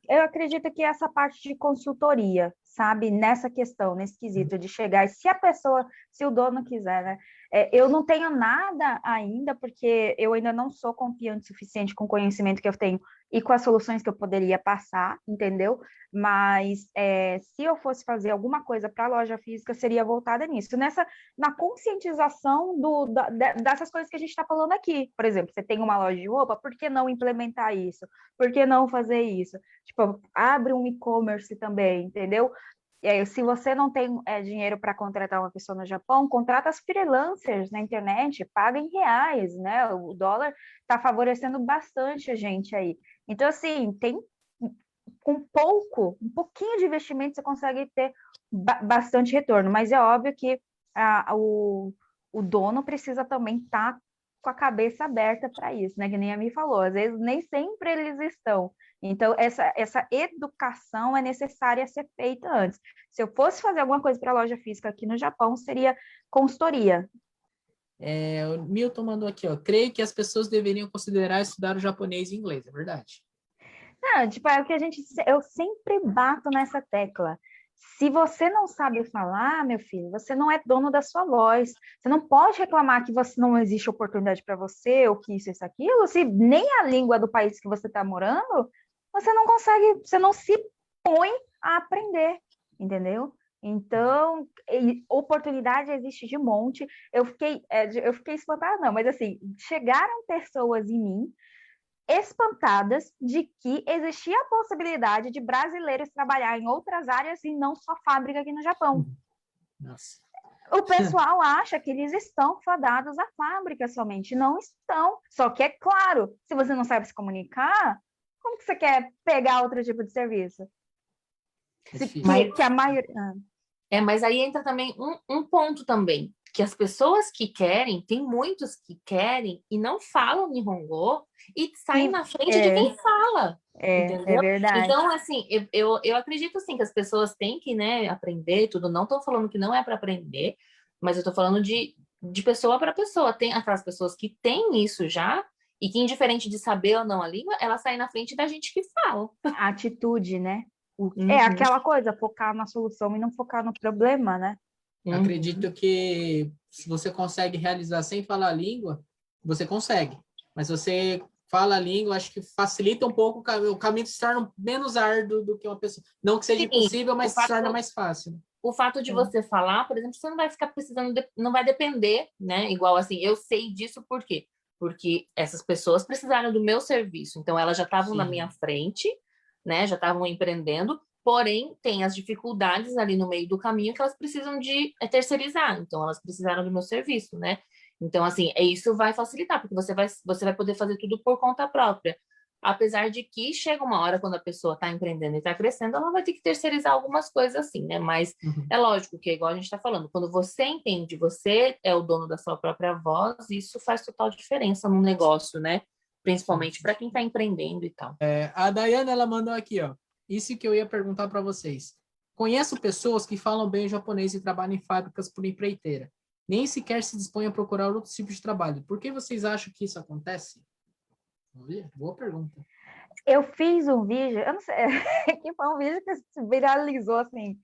Eu acredito que essa parte de consultoria, sabe, nessa questão, nesse quesito de chegar, e se o dono quiser, né? Eu não tenho nada ainda, porque eu ainda não sou confiante o suficiente com o conhecimento que eu tenho e com as soluções que eu poderia passar, entendeu? Mas se eu fosse fazer alguma coisa para a loja física, seria voltada nisso, na conscientização dessas coisas que a gente está falando aqui. Por exemplo, você tem uma loja de roupa, por que não implementar isso? Por que não fazer isso? Tipo, abre um e-commerce também, entendeu? E aí, se você não tem dinheiro para contratar uma pessoa no Japão, contrata as freelancers na internet, paga em reais, né? O dólar está favorecendo bastante a gente aí. Então, assim, com um pouquinho de investimento, você consegue ter bastante retorno, mas é óbvio que o dono precisa também estar com a cabeça aberta para isso, né? Que nem a Mi falou, às vezes nem sempre eles estão. Então, essa educação é necessária ser feita antes. Se eu fosse fazer alguma coisa para a loja física aqui no Japão, seria consultoria. O Milton mandou aqui, ó. Creio que as pessoas deveriam considerar estudar o japonês e inglês, é verdade? Não, tipo, é o que eu sempre bato nessa tecla. Se você não sabe falar, meu filho, você não é dono da sua voz. Você não pode reclamar que você não existe oportunidade para você, ou que isso, aquilo, se nem a língua do país que você está morando, você não consegue, você não se põe a aprender, entendeu? Então, oportunidade existe de monte. Eu fiquei espantada, não, mas assim, chegaram pessoas em mim espantadas de que existia a possibilidade de brasileiros trabalhar em outras áreas e não só fábrica aqui no Japão. Nossa. O pessoal acha que eles estão fadados à fábrica somente. Não estão. Só que é claro, se você não sabe se comunicar, como que você quer pegar outro tipo de serviço? Que a maioria... Mas aí entra também um ponto também, que as pessoas que querem, tem muitos que querem e não falam Nihongo e saem na frente de quem fala. Entendeu? É verdade. Então, assim, eu acredito, assim, que as pessoas têm que, né, aprender tudo. Não estou falando que não é para aprender, mas eu estou falando de pessoa para pessoa. Tem aquelas pessoas que têm isso já e que, indiferente de saber ou não a língua, elas saem na frente da gente que fala. A atitude, né? É aquela coisa, focar na solução e não focar no problema, né? Acredito que se você consegue realizar sem falar a língua, você consegue. Mas você fala a língua, acho que facilita um pouco o caminho, se torna menos árduo do que uma pessoa. Não que seja impossível, mas se torna mais fácil. O fato de você falar, por exemplo, você não vai ficar precisando, não vai depender, né? Igual assim, eu sei disso por quê? Porque essas pessoas precisaram do meu serviço, então elas já estavam na minha frente, né? Já estavam empreendendo, porém tem as dificuldades ali no meio do caminho que elas precisam de terceirizar, então elas precisaram do meu serviço, né? Então, assim, isso vai facilitar, porque você vai poder fazer tudo por conta própria. Apesar de que chega uma hora, quando a pessoa está empreendendo e está crescendo, ela vai ter que terceirizar algumas coisas assim, né? Mas é lógico que é igual a gente está falando, quando você entende, você é o dono da sua própria voz, isso faz total diferença no negócio, né? Principalmente para quem está empreendendo e tal. A Dayana, ela mandou aqui, ó. Isso que eu ia perguntar para vocês. Conheço pessoas que falam bem japonês e trabalham em fábricas por empreiteira. Nem sequer se dispõem a procurar outro tipo de trabalho. Por que vocês acham que isso acontece? Boa pergunta. Eu fiz um vídeo, eu não sei, que foi um vídeo que se viralizou, assim,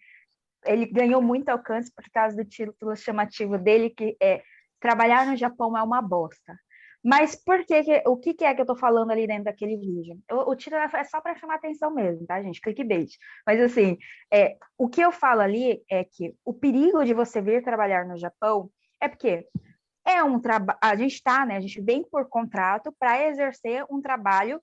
ele ganhou muito alcance por causa do título chamativo dele, que é Trabalhar no Japão é uma bosta. Mas o que é que eu tô falando ali dentro daquele vídeo? O título é só para chamar atenção mesmo, tá, gente? Clickbait. Mas, assim, o que eu falo ali é que o perigo de você vir trabalhar no Japão é porque a gente tá, né? A gente vem por contrato para exercer um trabalho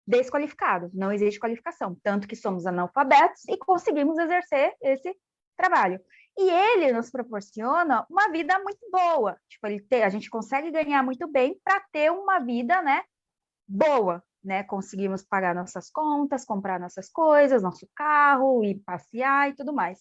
desqualificado, não existe qualificação, tanto que somos analfabetos e conseguimos exercer esse trabalho. E ele nos proporciona uma vida muito boa, tipo, a gente consegue ganhar muito bem para ter uma vida, né, boa, né, conseguimos pagar nossas contas, comprar nossas coisas, nosso carro, ir passear e tudo mais.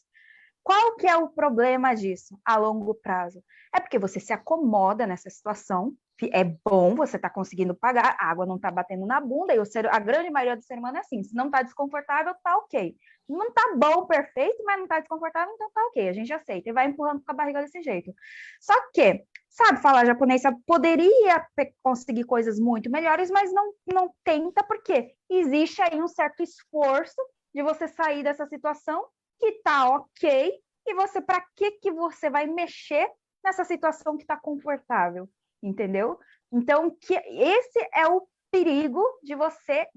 Qual que é o problema disso a longo prazo? É porque você se acomoda nessa situação, é bom, você está conseguindo pagar, a água não está batendo na bunda, e a grande maioria do ser humano é assim, se não está desconfortável, tá ok. não tá bom, perfeito, mas não tá desconfortável, então tá ok, a gente aceita e vai empurrando com a barriga desse jeito. Só que, sabe falar japonês, sabe, poderia conseguir coisas muito melhores, mas não tenta, porque existe aí um certo esforço de você sair dessa situação que tá ok, e você, para que você vai mexer nessa situação que tá confortável, entendeu? Então, que esse é o perigo de você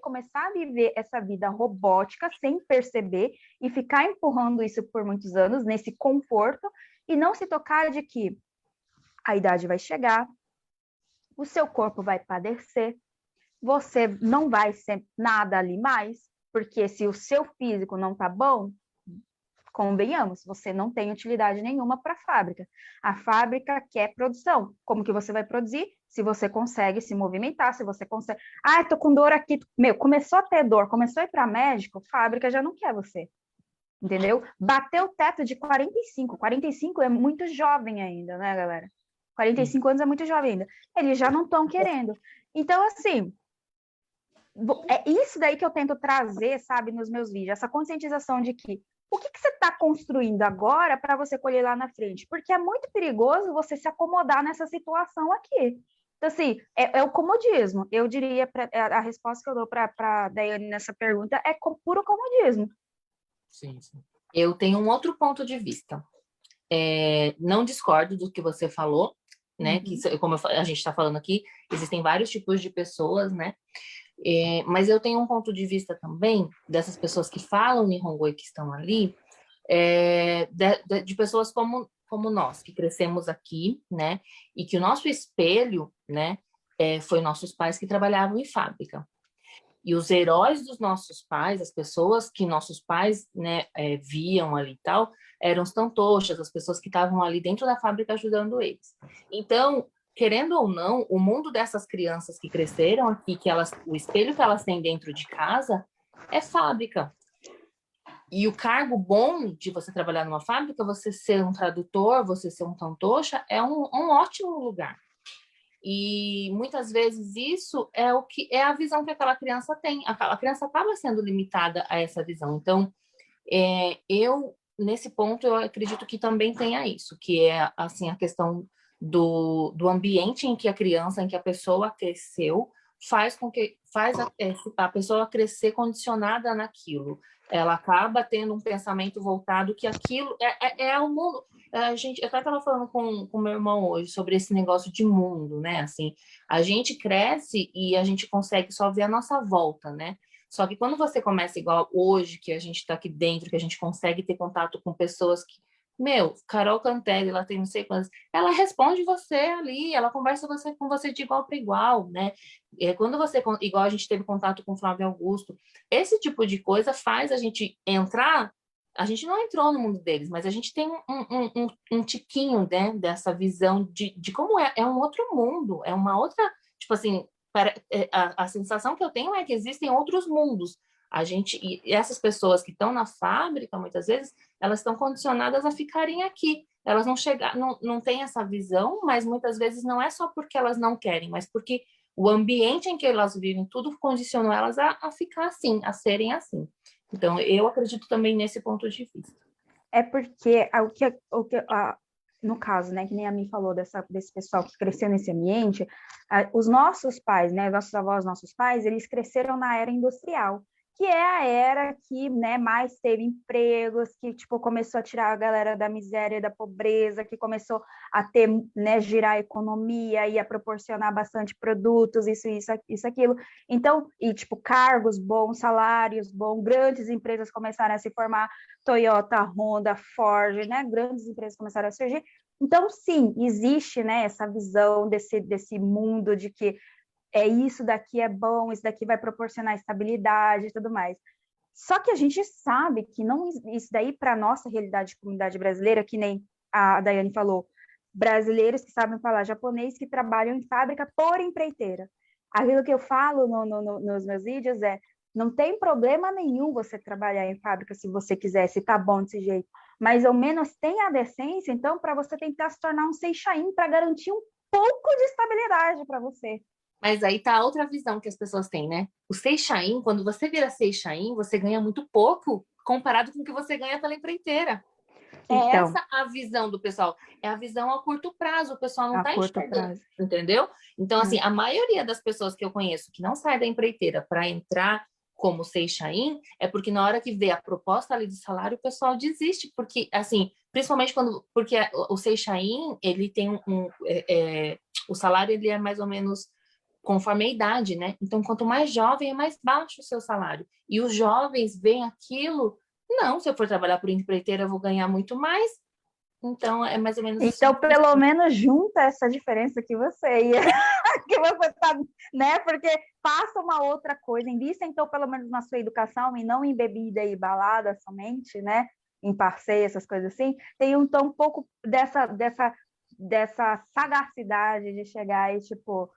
começar a viver essa vida robótica sem perceber e ficar empurrando isso por muitos anos, nesse conforto, e não se tocar de que a idade vai chegar, o seu corpo vai padecer, você não vai ser nada ali mais, porque se o seu físico não tá bom, convenhamos, você não tem utilidade nenhuma para a fábrica. A fábrica quer produção. Como que você vai produzir? Se você consegue se movimentar, se você consegue... Ah, tô com dor aqui. Meu, começou a ter dor, começou a ir para médico, a fábrica já não quer você. Entendeu? Bateu o teto de 45. 45 é muito jovem ainda, né, galera? 45 anos é muito jovem ainda. Eles já não estão querendo. Então, assim, é isso daí que eu tento trazer, sabe, nos meus vídeos, essa conscientização de que o que você está construindo agora para você colher lá na frente? Porque é muito perigoso você se acomodar nessa situação aqui. Então, assim, é o comodismo. Eu diria, a resposta que eu dou para a Daiane nessa pergunta é puro comodismo. Sim. Eu tenho um outro ponto de vista. Não discordo do que você falou, né? Que, como a gente está falando aqui, existem vários tipos de pessoas, né? Mas eu tenho um ponto de vista também dessas pessoas que falam Nihongo e que estão ali, de pessoas como nós, que crescemos aqui, né? E que o nosso espelho, né? Foi nossos pais que trabalhavam em fábrica. E os heróis dos nossos pais, as pessoas que nossos pais, né, viam ali e tal, eram os tantoshas, as pessoas que estavam ali dentro da fábrica ajudando eles. Então, querendo ou não, o mundo dessas crianças que cresceram aqui, o espelho que elas têm dentro de casa é fábrica. E o cargo bom de você trabalhar numa fábrica, você ser um tradutor, você ser um tantosha, é um ótimo lugar. E muitas vezes isso é a visão que aquela criança tem. Aquela criança acaba sendo limitada a essa visão. Então, nesse ponto, eu acredito que também tenha isso, que é assim, a questão do ambiente em que em que a pessoa cresceu, faz a pessoa crescer condicionada naquilo. Ela acaba tendo um pensamento voltado que aquilo é o mundo. Eu até estava falando com meu irmão hoje sobre esse negócio de mundo, né? Assim, a gente cresce e a gente consegue só ver a nossa volta, né? Só que quando você começa igual hoje, que a gente está aqui dentro, que a gente consegue ter contato com pessoas que... Carol Cantelli, ela tem não sei quantas... Ela responde você ali, ela conversa com você de igual para igual, né? Quando você... Igual a gente teve contato com o Flávio Augusto, esse tipo de coisa faz a gente entrar... A gente não entrou no mundo deles, mas a gente tem um tiquinho, né, dessa visão de como é um outro mundo, é uma outra... Tipo assim, a sensação que eu tenho é que existem outros mundos. E essas pessoas que estão na fábrica, muitas vezes, elas estão condicionadas a ficarem aqui. Elas não têm essa visão, mas muitas vezes não é só porque elas não querem, mas porque o ambiente em que elas vivem, tudo condicionou elas a ficar assim, a serem assim. Então, eu acredito também nesse ponto de vista. É porque no caso, né, que nem a mim falou desse pessoal que cresceu nesse ambiente, os nossos pais, né, nossos avós, nossos pais, eles cresceram na era industrial, que é a era que, né, mais teve empregos, que, tipo, começou a tirar a galera da miséria e da pobreza, que começou a ter, né, girar a economia e a proporcionar bastante produtos, isso, aquilo. Então, e, tipo, cargos bons, salários bons, grandes empresas começaram a se formar, Toyota, Honda, Ford, né, grandes empresas começaram a surgir. Então, sim, existe, né, essa visão desse mundo de que isso daqui é bom, isso daqui vai proporcionar estabilidade e tudo mais. Só que a gente sabe que não, isso daí, para a nossa realidade de comunidade brasileira, que nem a Daiane falou, brasileiros que sabem falar japonês, que trabalham em fábrica por empreiteira. Aquilo que eu falo nos meus vídeos não tem problema nenhum você trabalhar em fábrica se você quiser, se tá bom desse jeito, mas ao menos tenha a decência, então, para você tentar se tornar um seishain para garantir um pouco de estabilidade para você. Mas aí tá a outra visão que as pessoas têm, né? O Seixain, quando você vira Seixain, você ganha muito pouco comparado com o que você ganha pela empreiteira. É Então, essa a visão do pessoal. É a visão a curto prazo. O pessoal não a está curto enxergando, prazo. entendeu? Então, assim, a maioria das pessoas que eu conheço que não sai da empreiteira para entrar como Seixain é porque na hora que vê a proposta ali de salário, o pessoal desiste. Porque, assim, principalmente porque o Seixain, ele tem o salário, ele é mais ou menos conforme a idade, né? Então, quanto mais jovem, é mais baixo o seu salário. E os jovens veem aquilo, não, se eu for trabalhar por empreiteira, eu vou ganhar muito mais. Então, é mais ou menos isso. Então, pelo menos junta essa diferença que você ia, que você tá, né? Porque faça uma outra coisa, invista então pelo menos na sua educação e não em bebida e balada somente, né? Em passeio, essas coisas assim. Tem então um pouco dessa sagacidade de chegar e tipo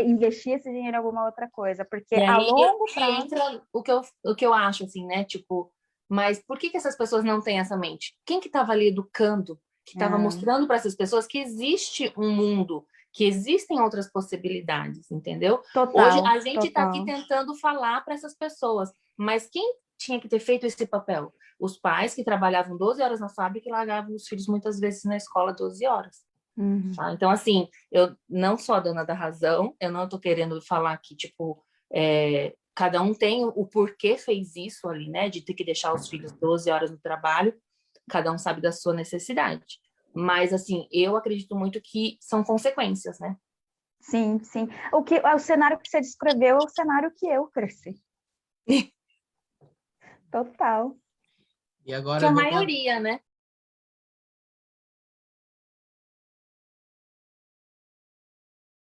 investir esse dinheiro em alguma outra coisa, porque E a aí longo que prazo. entra o que eu acho, assim, né? Tipo, mas por que essas pessoas não têm essa mente? Quem que estava ali educando, que estava mostrando para essas pessoas que existe um mundo, que existem outras possibilidades, entendeu? Hoje Total, a gente está aqui total. tentando falar para essas pessoas, mas quem tinha que ter feito esse papel? Os pais que trabalhavam 12 horas na fábrica e largavam os filhos muitas vezes na escola 12 horas. Tá? Então, assim, eu não sou a dona da razão, eu não estou querendo falar que, tipo, cada um tem o porquê fez isso ali, né, de ter que deixar os filhos 12 horas no trabalho, cada um sabe da sua necessidade. Mas, assim, eu acredito muito que são consequências, né? Sim, sim. O cenário que você descreveu é o cenário que eu cresci. Total. E agora Que é eu a vou maioria, né?